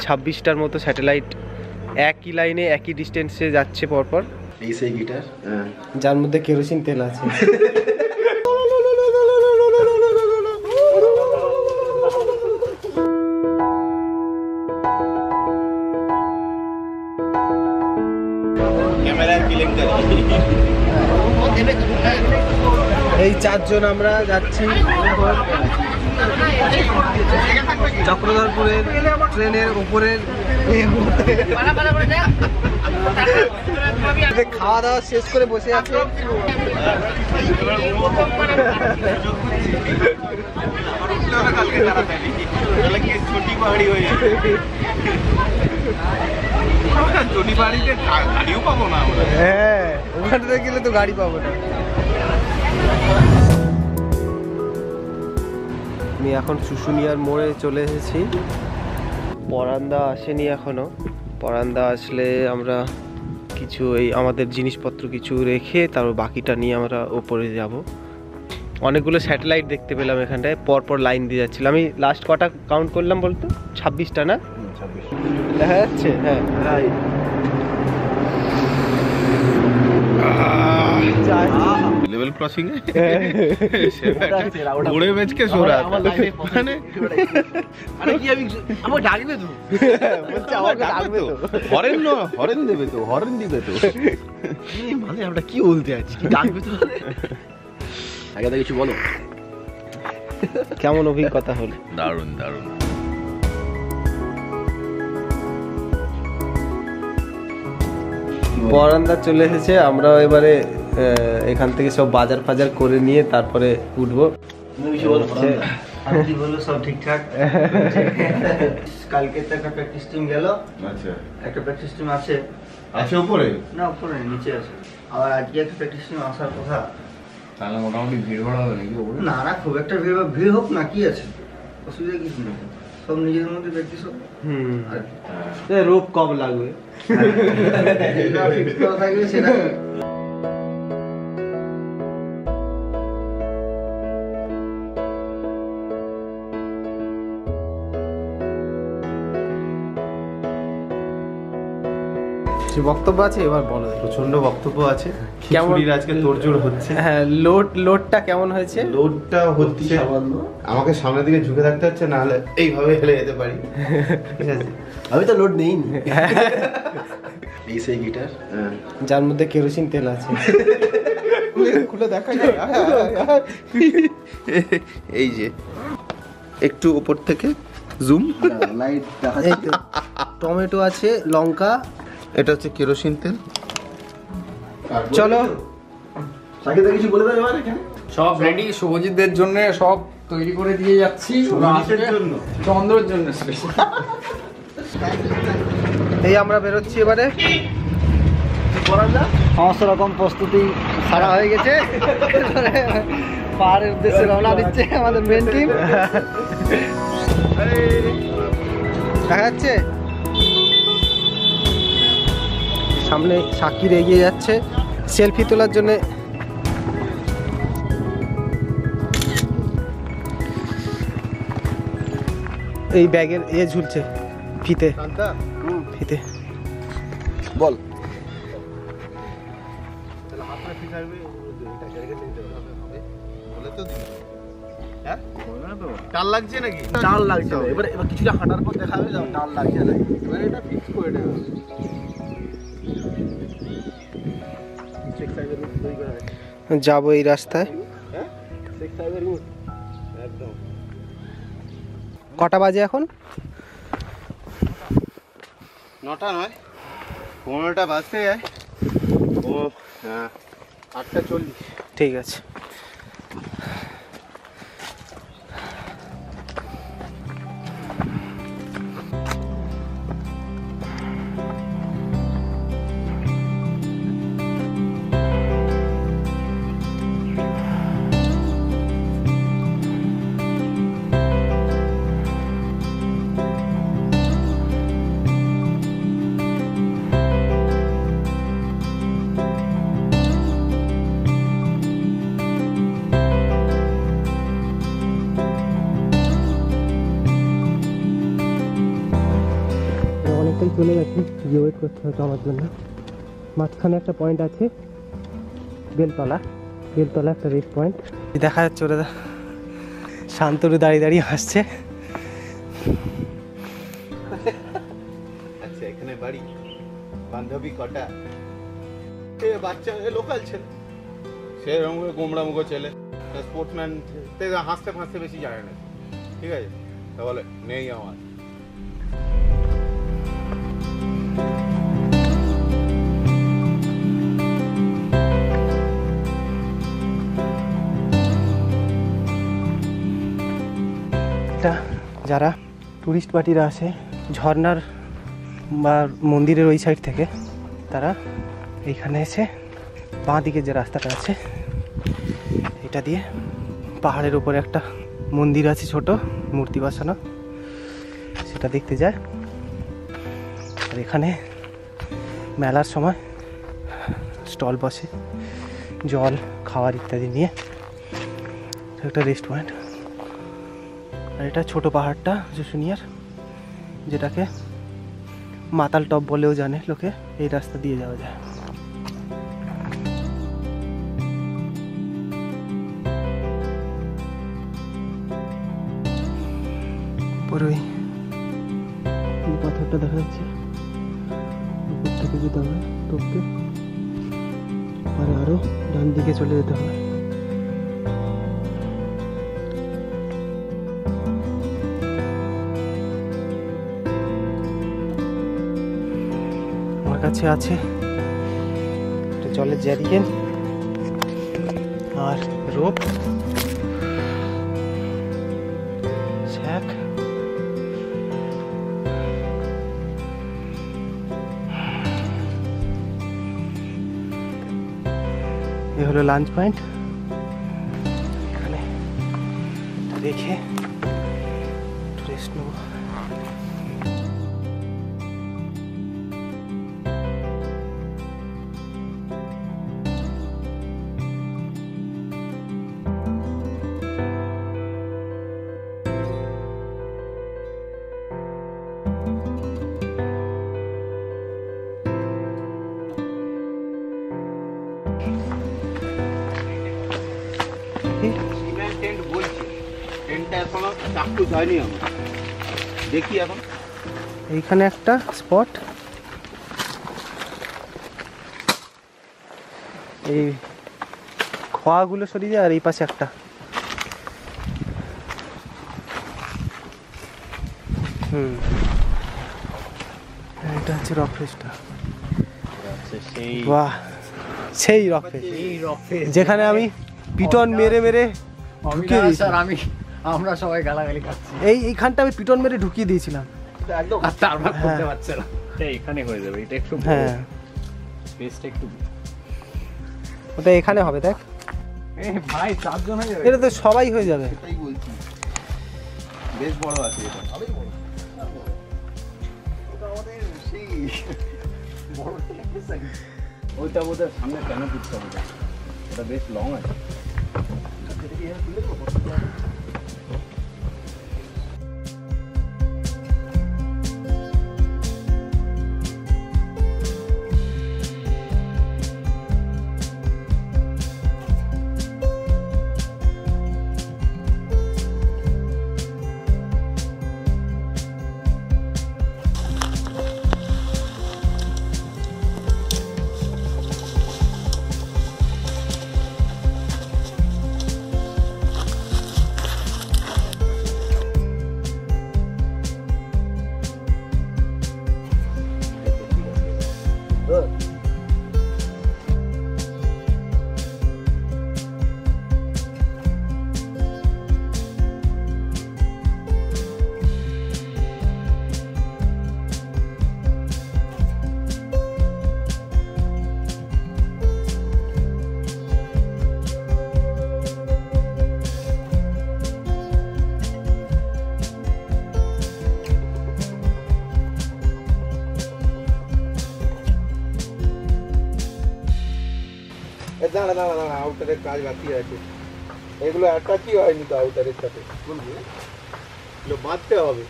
26টার মতো স্যাটেলাইট একই লাইনে একই ডিস্টেন্সে যাচ্ছে পরপর। এই সেই গিটার যার মধ্যে কেরোসিন তেল আছে। এই 4 জন আমরা যাচ্ছি চক্রধরপুরের ট্রেনের উপরের। খাওয়া দাওয়া শেষ করে বসে আছে। হ্যাঁ, ওখানে গেলে তো গাড়ি পাবো না। আমি এখন শুশুনিয়ার মোড়ে চলে এসেছি। পরান্দা আসেনি এখনো। পরান্দা আসলে আমরা কিছু এই আমাদের জিনিসপত্র কিছু রেখে তারপর বাকিটা নিয়ে আমরা ওপরে যাব। অনেকগুলো স্যাটেলাইট দেখতে পেলাম এখানটায়, পরপর লাইন দিয়ে যাচ্ছিল। আমি লাস্ট কটা কাউন্ট করলাম বলতো? 26টা না? 26 দেখা যাচ্ছে। হ্যাঁ, लेवल क्रॉसिंग है घोड़े बेच के सो रहा था আরে কি আমি আমাকে ডাকবে তো? বলছে আমাকে ডাকবে তো। হরেন দেবে তো, হরেন দিবে তো। মানে আমরা কি বলতে যাচ্ছি? কি ডাকবে তো? আগে তো কিছু বলো। কেমন অভিজ্ঞতা হলো? দারুণ দারুণ। পরান্দা চলে এসেছে। আমরা এবারে এখান থেকে সব বাজার ফাজার করে নিয়ে তারপরে উঠবো। সব ঠিকঠাক। কালকে তো একটা প্র্যাকটিস টিম গেল। আচ্ছা, একটা প্র্যাকটিস টিম আছে উপরে না? উপরে নিচে আছে। আবার আজকে একটা প্র্যাকটিস টিম আসার কথা। তাহলে মোটামুটি ভিড় ভাড়া হবে নাকি উপরে? না না, খুব একটা ভিড় হোক না, কি আছে, অসুবিধা কিছু নেই। সব নিজেদের মধ্যে প্র্যাকটিস হোক। রোপ কম লাগবে থাকবে সেটা। বক্তব্য আছে, এবার বলো। প্রচন্ড বক্তব্য আছে। কেমন আজকে তোড়জোড় হচ্ছে? হ্যাঁ, লোডটা কেমন হয়েছে? লোডটা হচ্ছে, আমাকে সামনের দিকে ঝুঁকে থাকতে হচ্ছে, না হলে এইভাবে হেলে যেতে পারি। ঠিক আছে, আমি তো লোড নেইনি। এই সেই গিটার যার মধ্যে কেরোসিন তেল আছে। খুলে দেখা যায়। এই যে একটু উপর থেকে জুম লাইট দেখা যাচ্ছে। টমেটো আছে, লঙ্কা, এটা হচ্ছে কেরোসিন তেল। চলো কিছু বলে দেবে এখানে সব রেডি শুভজিৎদের জন্য, সব তৈরি করে দিয়ে যাচ্ছি। চন্দ্রের জন্য এই আমরা বেরোচ্ছি এবারে। সমস্ত রকম প্রস্তুতি সারা হয়ে গেছে। পাহাড়ের উদ্দেশ্যে রওনা দিচ্ছে আমাদের মেন টিম। দেখা যাচ্ছে সামনে শাকির এগিয়ে যাচ্ছে সেলফি তোলার জন্য। এই ব্যাগের ঝুলছে ফিতে ফিতে। বল টাল লাগছে নাকি? টাল লাগছে। এবার কিছুটা হাঁটার পর দেখা যাবে টাল লাগছে না। এবার এটা ফিক্স করে দেবে। যাবো এই রাস্তায়। কটা বাজে এখন? 9টা নয়, 15টা বাজতে যায়। ও 8টা 40। ঠিক আছে। অনেকটাই চলে গেছে, গিয়ে ওয়েট করতে হতো আমার জন্য। মাঝখানে একটা পয়েন্ট আছে বেলতলা একটা রেস্ট পয়েন্ট দেখা যাচ্ছে। ওরা শান্তরু দাঁড়িয়ে দাঁড়িয়ে হাসছে। আচ্ছা এখানে বাড়ি, বান্ধবী কটা? এ বাচ্চা লোকাল ছেলে, সেরকম গোমড়া মুখো ছেলে, স্পোর্টসম্যান, হাসতে ফাঁসতে বেশি জানে না, ঠিক আছে? তা বলে নেই আমার। যারা টুরিস্ট পার্টিরা আসে ঝর্ণার বা মন্দিরের ওই সাইড থেকে, তারা এইখানে এসে বাঁ দিকে যে রাস্তাটা আছে এটা দিয়ে পাহাড়ের উপরে একটা মন্দির আছে ছোট মূর্তি বসানো, সেটা দেখতে যায়। আর এখানে মেলার সময় স্টল বসে জল খাওয়ার ইত্যাদি নিয়ে, একটা রেস্ট পয়েন্ট। আর এটা ছোট পাহাড়টা শুশুনিয়ার, যেটাকে মাতাল টপ বলেও জানে লোকে, এই রাস্তা দিয়ে যাওয়া যায়। পরে ওই পাথরটা দেখা যাচ্ছে, উপর থেকে যেতে হবে টপকে, আর আরো ডান দিকে চলে যেতে হবে। আমার কাছে আছে একটা জলের জ্যারিকেন আর রোপ, শ্যাক, এ হলো লাঞ্চ পয়েন্ট। এখানে রেখে রেস্ট নেব। সিমেন্ট টেন্ট বলছে, টেন্টটা এখনো চাকু হয়নি আমার, দেখি এখন। এইখানে একটা স্পট, এই খোয়াগুলো সরিয়ে যায়, আর এই পাশে একটা। এটা হচ্ছে রক ফেসটা। বাহ, সেই রক ফেস যেখানে আমি পিটন মেরে মেরে ঢুকিয়ে দিয়েছিলাম। আমরা সবাই গালাগালি খাচ্ছি। এইখানটা আমি পিটন মেরে ঢুকিয়ে দিয়েছিলাম। আর তারপর করতে পারছে না। এখানে হয়ে যাবে, এটা একটু হ্যাঁ, স্পেসটা একটু, ওটা এখানে হবে। দেখ ভাই 4 জন হয়ে যাবে, এটা তো সবাই হয়ে যাবে। সেটাই বলছি, বেশ বড় আছে এটা। ওইটা বোধহয় সামনে কেন করতে হবে, ওটা বেশ লং আছে। দাঁড়া দাঁড়া দাঁড়া, আউটারের কাজ বাকি আছে, এগুলো একটা কি হয়নি তো আউটারের সাথে, এগুলো বাঁধতে হবে।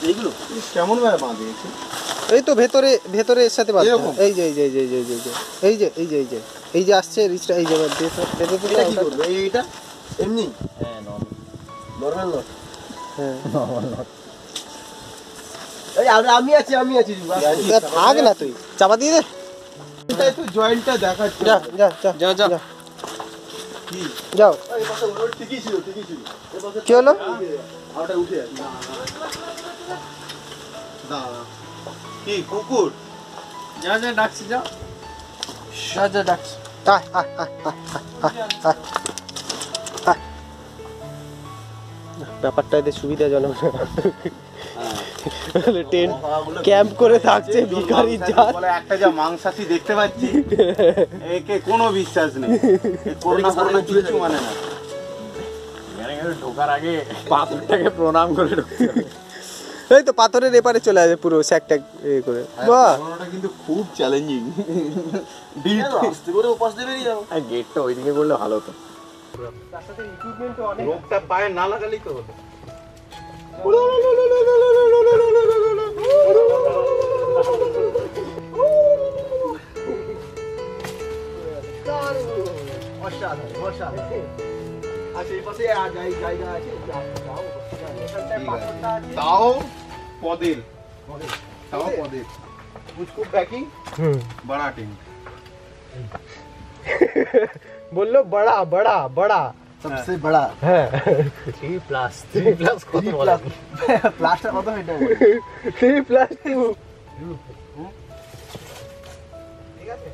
এইগুলো কেমন ভাবে বাঁধিয়েছে? এই তো ভেতরে ভেতরে এর সাথে বাঁধতে এরকম? হয়। এই যে এই যে এই যে এই যে এই যে এই যে এই যে এই যে এই যে আসছে রিচটা, এই যে বেঁধে দিলে এটা কি ওটা- করবে এইটা এমনি? হ্যাঁ নরমাল নট। হ্যাঁ এই আমি আছি তা থাক না, তুই চাপা দিয়ে দে। এটা একটু জয়েন্টটা দেখাচ্ছে। যা যা যা যা, যা। যা। যাও। এই পাশে ওর ঠিকই ছিল এই পাশে কি হলো? আউটা উঠে আছে। দাঁড়া। কি কুকুর? যা যা ডাকছি, যা যা যা ডাকছি। আয় আয় আয় আয় আয় আয় আয়। ব্যাপারটা এদের সুবিধাজনক না। টেন্ট ক্যাম্প করে থাকছে ভিখারি জাত। বলে একটা যা মাংসাশী দেখতে পাচ্ছি, একে কোনো বিশ্বাস নেই। এ করোনা ফরোনা কিচ্ছু মানে না। এখানে ঢোকার আগে পাথরটাকে প্রণাম করে ঢুকতে হবে। এই তো পাথরের এপারে চলে আসবে পুরো স্যাকট্যাক করে। বাহ, করোনাটা কিন্তু খুব চ্যালেঞ্জিং। আস্তে করে ওপাশ দিয়ে বেরিয়ে যাবো। আর গেটটা ওইদিকে করলে ভালো হতো। রোগটা পায়ে না লাগালেই তো হলো। আচ্ছা এই পাশে আর জায়গা আছে তাও পদের, তাও পদের। उसको पैकिंग बड़ा टेंट। বললো বড়া বড়া বড়া। सबसे बड़ा হ্যাঁ 3+ কত বলা? প্লাস্টার কত এটা 3+2। ঠিক আছে।